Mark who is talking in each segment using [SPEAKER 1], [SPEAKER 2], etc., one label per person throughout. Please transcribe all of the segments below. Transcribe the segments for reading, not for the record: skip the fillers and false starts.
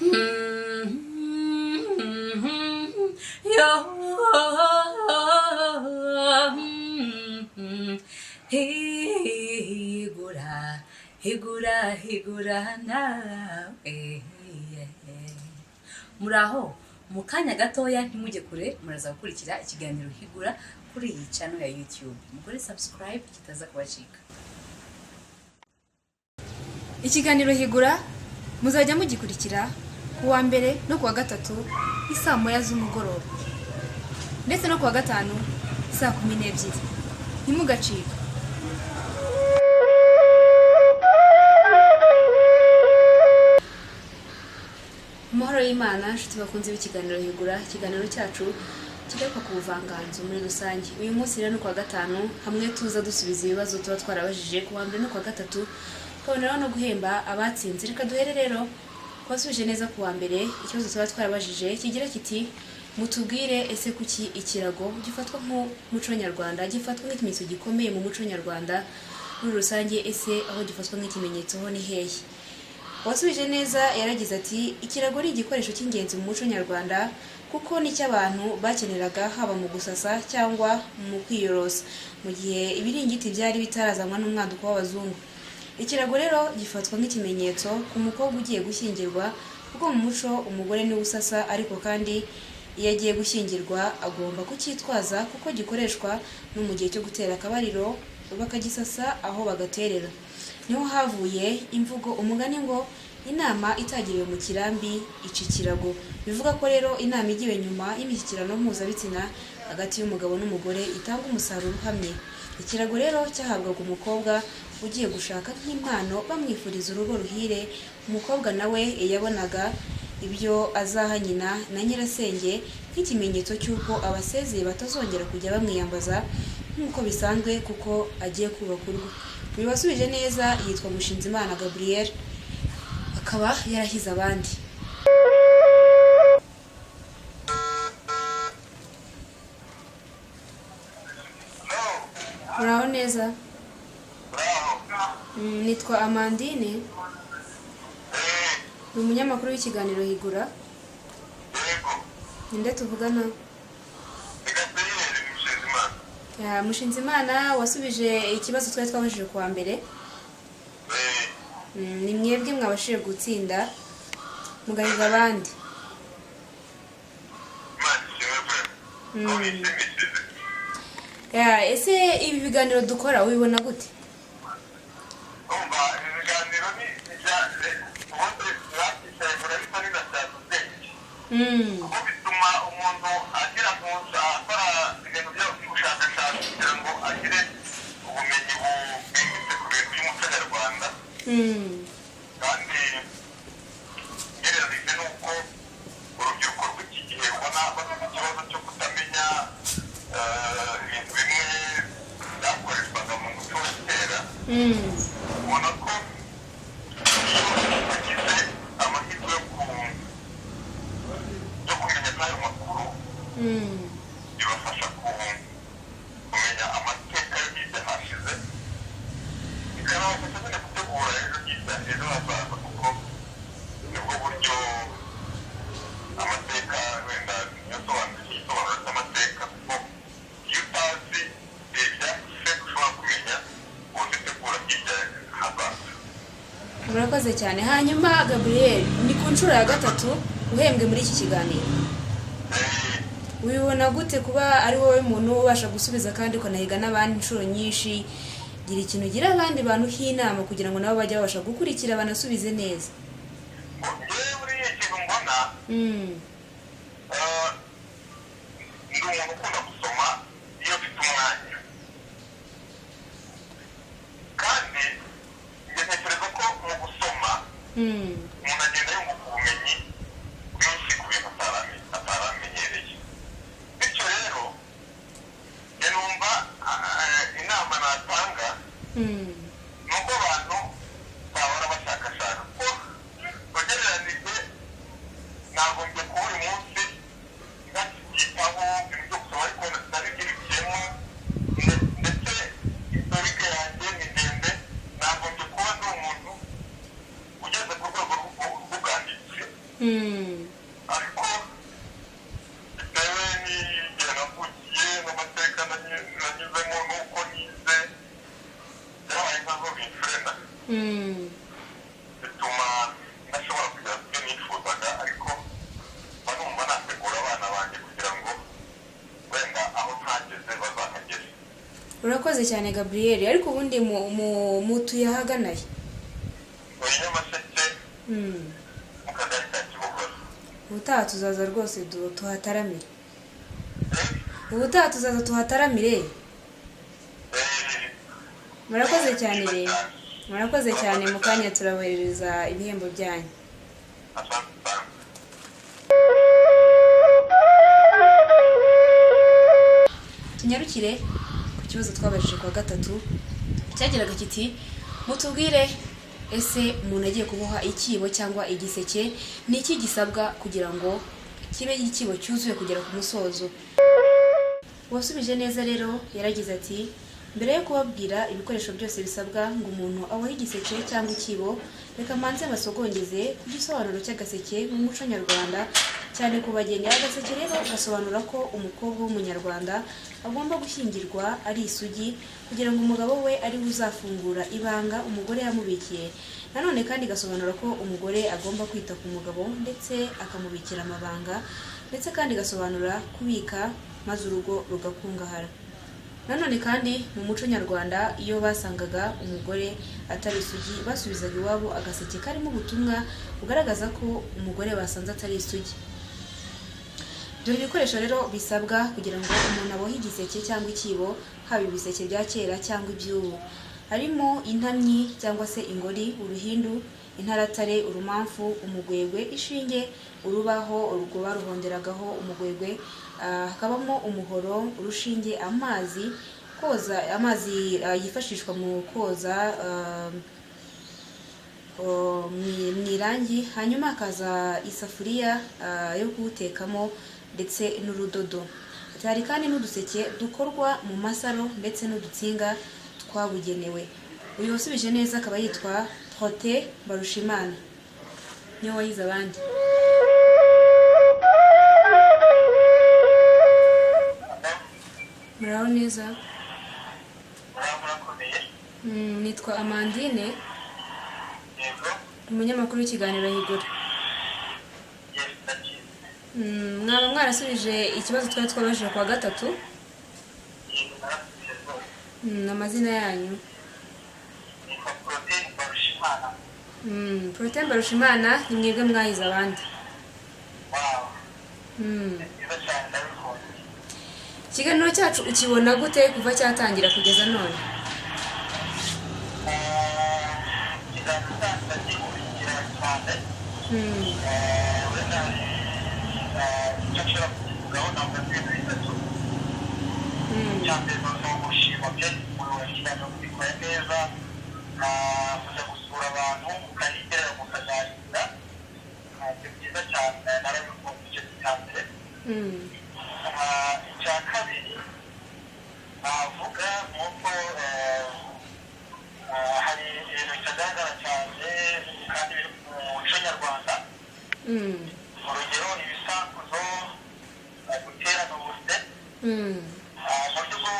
[SPEAKER 1] Yo, higura, higura, higura nawe. Muraho, mu kanya gatoya ntimujye kure, muraza gukurikira ikiganiro Higura kuri iyi channel ya YouTube. Mukore subscribe kitaza kubacika.
[SPEAKER 2] Ikiganiro Higura muzajya mugikurikira kuwa mbere no kuwa gatatu isaa moya z'umugoroba ndetse no kuwa gatanu saa 12. Ntimugacika. Amahoro y'Imana, nshuti bakunze b'ikiganiro Higura. Ikiganiro cyacu kigaruka ku buvanganzo muri rusange. Uyu munsi rero no kuwa gatanu hamwe tuza dusubiza ibibazo tuba twarabajije kuwa mbere no kuwa gatatu, kaboneraho no guhemba abatsinze. Reka duhere rero kwasubije neza kuwa mbere. Ikibazo tuba twarabajije kigira kiti: mutubwire ese kuki ikirago gifatwa nk'umuco nyarwanda, gifatwa nk'ikimenyetso gikomeye mu muco nyarwanda muri rusange, ese aho gifatwa nk'ikimenyetso ho ni hehe? Wasubije neza yaragize ati: ikirago ni igikoresho cy'ingenzi mu muco nyarwanda kuko ni cy'abantu bakeneraga haba mu gusasa cyangwa mu kwiyorosa mu gihe ibiringiti byari bitarazanwa n'umwaduko w'abazungu. Ikirago rero gifatwa nk'ikimenyetso ku mukobwa ugiye gushyingirwa kuko mu muco umugore niwe usasa, ariko kandi iyo agiye gushyingirwa agomba kucyitwaza kuko gikoreshwa no mu gihe cyo gutera akabariro bakagisasa aho bagaterera. Niho havuye imvugo umugani ngo inama itagiriwe mu kirambi ica ikirago. Bivuga ko rero inama igiwe nyuma y'imishyikirano mpuzabitsina hagati y'umugabo n'umugore itanga umusaruro uhamye. Ikirago rero cyahabwaga umukobwa ugiye gushaka nk'impano bamwifuriza urugo ruhire. Umukobwa nawe yabonaga ibyo azaha nyina na nyirasenge nk'ikimenyetso cy'uko abasezeye batazongera kujya bamwiyambaza nk'uko bisanzwe kuko agiye kubaka urugo. Uyu wasubije neza yitwa Mushinzimana Gabriel, akaba yarahize abandi. Muraho neza. Nitwa Amandine, ni umunyamakuru w'ikiganiro Higura. Ninde tuvugana? Mushinzimana wasubije ikibazo twari twabajije kuwa mbere. Ni mwebwe mwabashije gutsinda mugahiga abandi. Ese ibi biganiro dukora ubibona gute?
[SPEAKER 3] bituma umuntu agira akora ibintu by'ubushakashatsi kugira ngo agire ubumenyi bwimbitse ku bintu by'umuco nyarwanda. Kandi ngereranije n'uko urubyiruko rw'iki gihe ubona bafite ikibazo cyo kutamenya ibintu bimwe byakoreshwaga mu muco wa kera, ubona ko iyo bagize amahirwe yo kumenya n'ayo makuru bibafasha kumenya amateka y'ibyo hashize, bikanabafasha nyine gutegura ejo hazaza, kuko nibwo buryo amateka wenda yasobanura igisobanuro cy'amateka, kuko iyo utazi ibyahise ushobora kumenya ubundi utegura hirya hazaza.
[SPEAKER 2] Murakoze cyane. Hanyuma Gabriel, ni ku nshuro ya gatatu uhembwe muri iki kiganiro. Ubibona gute kuba ari wowe muntu ubasha gusubiza kandi ukanahiga n'abandi inshuro nyinshi? Gira ikintu gira abandi bantu h'inama kugira ngo nabo bajye babasha gukurikira banasubize neza.
[SPEAKER 3] Njyewe buriya ikintu mbona, ndi umuntu ukunda gusoma iyo mfite umwanya, kandi njye ntekereza ko mu gusoma umuntu agenda yunguka ubumenyi bwinshi ku bintu ataramenyereye. Bityo rero njye numva inama natanga ni uko abantu bahora bashakashaka, kuko bagereranije nagombye kuba buri munsi ntakibyitaho ibintu byo gusoma, ariko nabigirikiyemo ndetse historike yanjye ni ndende. Nagombye kuba ndi umuntu ugeze ku rwego rw'ubwanditsi ariko bitewe n'igihe navukiye n'amateka nanyuzemo n'uko nize byabaye nkaho bimfrena bituma ntashobora kugera ku byo nifuzaga, ariko mba numva nategura abana banjye kugira ngo wenda aho ntageze bazahagere.
[SPEAKER 2] urakoze cyane Gabriel. ariko ubundi mutuye ahaganaye?
[SPEAKER 3] muri Nyamasheke mu kagari ka Kibogora.
[SPEAKER 2] ubutaha tuzaza rwose tuhataramire. ubutaha tuzaza tuhataramire. murakoze cyane rero, murakoze cyane. mu kanya turaboherereza ibihembo byanyu. tunyarukire ku kibazo twabajije kwa gatatu cyagiraga kiti mutubwire ese umuntu agiye kuboha ikibo cyangwa igiseke ni iki gisabwa kugira ngo kibe ikibo cyuzuye kugera ku musozo? uwasubije neza rero yaragize ati mbere yo kubabwira ibikoresho byose bisabwa ngo umuntu abohe igiseke cyangwa ikibo, reka mbanze mbasogongeze ku gisobanuro cy'agaseke mu muco nyarwanda, cyane ku bageni. agaseke rero gasobanura ko umukobwa w'umunyarwanda agomba gushyingirwa ari isugi kugira ngo umugabo we ari we uzafungura ibanga umugore yamubikiye. nanone kandi gasobanura ko umugore agomba kwita ku mugabo ndetse akamubikira amabanga, ndetse kandi gasobanura kubika maze urugo rugakungahara. nanone kandi mu muco nyarwanda iyo basangaga umugore atari isugi basubizaga iwabo agaseke karimo ubutumwa bugaragaza ko umugore basanze atari isugi. dore ibikoresho rero bisabwa kugira ngo umuntu abohe igiseke cyangwa ikibo, haba ibiseke bya kera cyangwa iby'ubu. harimo intamyi cyangwa se ingori, uruhindu, intaratare, urumamfu, umugwegwe, ishinge, urubaho urwo baruhonderagaho umugwegwe, hakabamo umuhoro, urushinge, amazi yifashishwa mu koza mu irangi, hanyuma hakaza isafuriya yo kuwutekamo ndetse n'urudodo. hari kandi n'uduseke dukorwa mu masaro ndetse n'udutsinga twabugenewe. uyu wasubije neza akaba yitwa Protais Mbarushimana, niyo wayize abandi. muraho neza? nitwa Amandine, umunyamakuru w'ikiganiro Higura. mwaba mwarasubije ikibazo twari twabajije kwa gatatu? amazina yanyu? Protais Mbarushimana, ni mwebwe mwahize abandi. ikiganiro cyacu ukibona gute kuva cyatangira kugeza none?
[SPEAKER 3] icya kabiri navuga nk'uko hari ibintu bitagaragara cyane kandi biri mu muco nyarwanda. urugero ibisakuzo, guterana ubuse. mu buryo bwo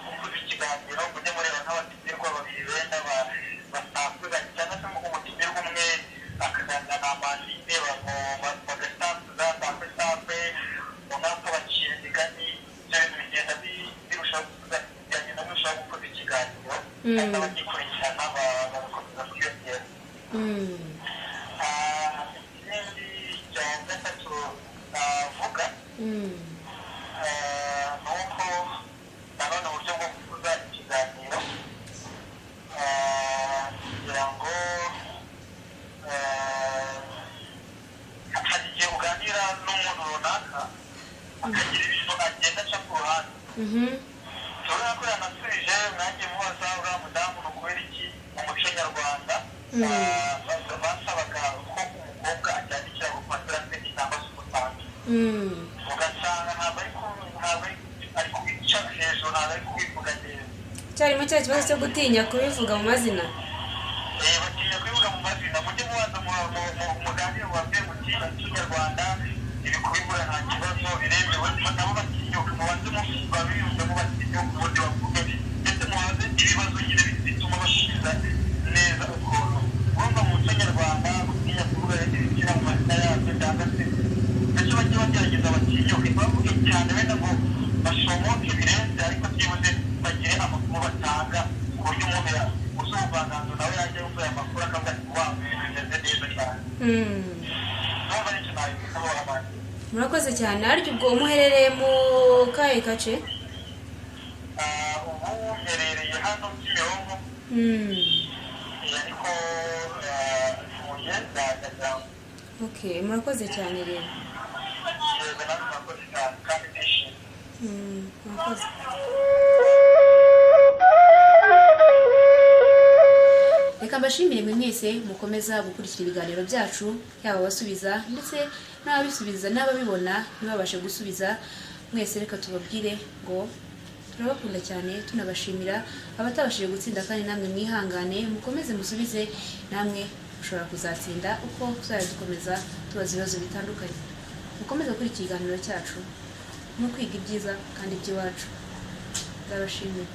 [SPEAKER 3] gukuza ikiganiro mujye mureba nk'abatumirwa babiri benda basakuza cyangwa se umutumirwa umwe akaganira na Amandine bagasakuza cyangwa se runaka bacira imigani. ibyo bintu bigenda birushaho kujyanye no kurushaho gukoza ikiganiro kandi abagikurikirana bagakomeza kwiyongera. ikindi cya gatatu navuga ni uko nanone uburyo bwo gukuza ikiganiro kugira ngo hari igihe uganira n'umuntu runaka akagira ibintu agenda aca ku ruhande. turabona ko yanasubije mwagiye mubaza uriya mudamu ni ukubera iki mu muco nyarwanda basabaga ko umukobwa ajyana ikirago ku materasi cyangwa se umusambi. ugasanga ntabwo ari kubica hejuru, ntabwo ari kubivuga neza.
[SPEAKER 2] cyarimo cya kibazo cyo gutinya kubivuga mu mazina.
[SPEAKER 3] batinya kubivuga mu mazina. mujye mubanza muganire mubabwire muti Kinyarwanda iri kubikora nta kibazo biremewe nabo batinyuka mubanze babiyumvemo batinyuka ubundi bavuge ndetse mubanze ibibazo nyine bituma basubiza neza ukuntu urumva mu muco nyarwanda gutinya kuvuga ibikira mu mazina yabyo cyangwa se ndetse bajye bagerageza batinyuke bavuge cyane wenda ngo basomoke birenze ariko byibuze bagire amakuru batanga ku buryo umuntu uzi ubuvanganzo nawe yajya yumva aya makuru akavuga ati waba bimeze neza cyane numva nicyo nabikamo abandi.
[SPEAKER 2] Murakoze cyane. Ariko ubwo umuherereye mu kahe gace?
[SPEAKER 3] Ubu mherereye hano Kimironko ariko ntuye Nyagasambu.
[SPEAKER 2] Okay, murakoze cyane rero.
[SPEAKER 3] Yego nawe murakoze cyane kandi ndishimye.
[SPEAKER 2] Murakoze. Reka mbashimire mwe mwese mukomeza gukurikira ibiganiro byacu, yaba abasubiza ndetse n'ababisubiza n'ababibona ntibabashe gusubiza. Mwese reka tubabwire ngo turabakunda cyane, tunabashimira abatabashije gutsinda kandi namwe mwihangane mukomeze musubize, namwe mushobora kuzatsinda uko tuzajya dukomeza tubaza ibibazo bitandukanye. Mukomeze kuri iki kiganiro cyacu no kwiga ibyiza kandi by'iwacu. Ndabashimira.